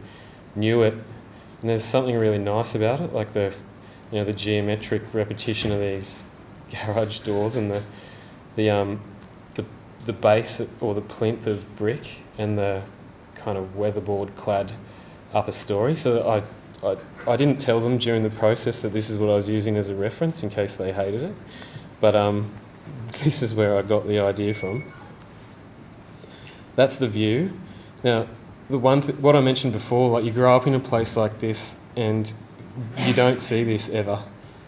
knew it, and there's something really nice about it, like the geometric repetition of these garage doors and the base or the plinth of brick and the kind of weatherboard clad upper story. So I didn't tell them during the process that this is what I was using as a reference in case they hated it, but this is where I got the idea from. That's the view. Now, what I mentioned before, like you grow up in a place like this and you don't see this ever.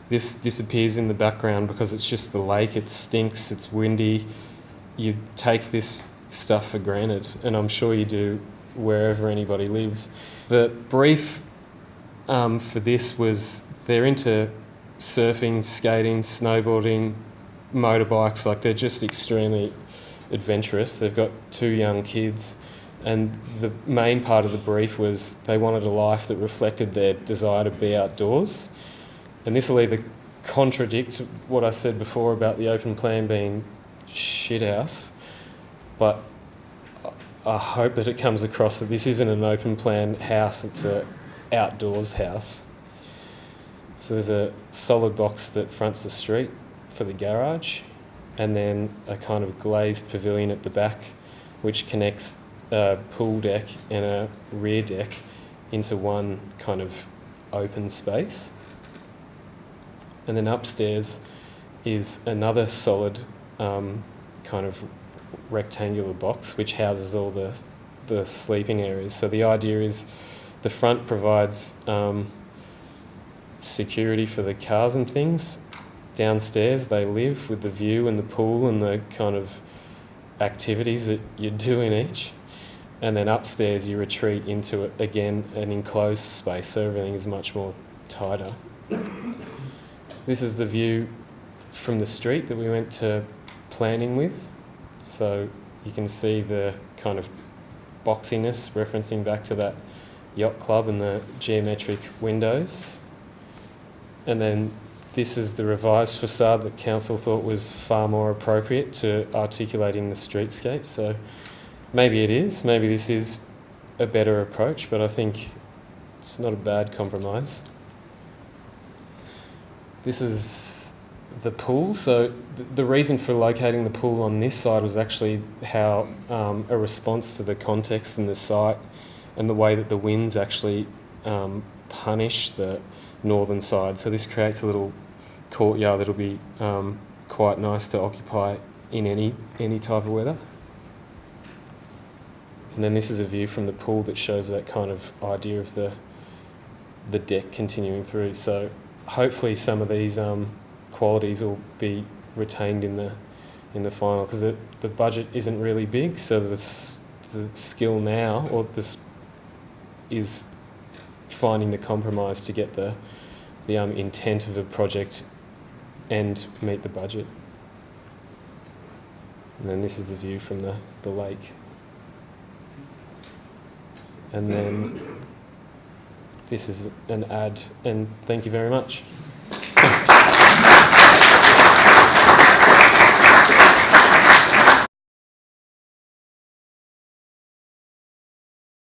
This disappears in the background because it's just the lake, it stinks, it's windy. You take this stuff for granted, and I'm sure you do wherever anybody lives. The brief for this was they're into surfing, skating, snowboarding, motorbikes, like they're just extremely adventurous. They've got 2 young kids, and the main part of the brief was they wanted a life that reflected their desire to be outdoors. And this will either contradict what I said before about the open plan being shithouse, but I hope that it comes across that this isn't an open plan house, it's an outdoors house. So there's a solid box that fronts the street for the garage, and then a kind of glazed pavilion at the back which connects a pool deck and a rear deck into one kind of open space. And then upstairs is another solid kind of rectangular box which houses all the sleeping areas. So the idea is the front provides security for the cars and things. Downstairs they live with the view and the pool and the kind of activities that you do in each. And then upstairs you retreat into it, again, an enclosed space, so everything is much more tighter. This is the view from the street that we went to planning with. So you can see the kind of boxiness, referencing back to that Yacht Club and the geometric windows. And then this is the revised facade that council thought was far more appropriate to articulating the streetscape. So maybe it is, maybe this is a better approach, but I think it's not a bad compromise. This is the pool. So the reason for locating the pool on this side was actually how a response to the context and the site and the way that the winds actually punish the northern side. So this creates a little courtyard that'll be quite nice to occupy in any type of weather. And then this is a view from the pool that shows that kind of idea of the deck continuing through. So hopefully some of these qualities will be retained in the final, because the budget isn't really big, so the skill now, or this is finding the compromise to get the intent of a project and meet the budget. And then this is the view from the lake. And then this is an ad, and thank you very much.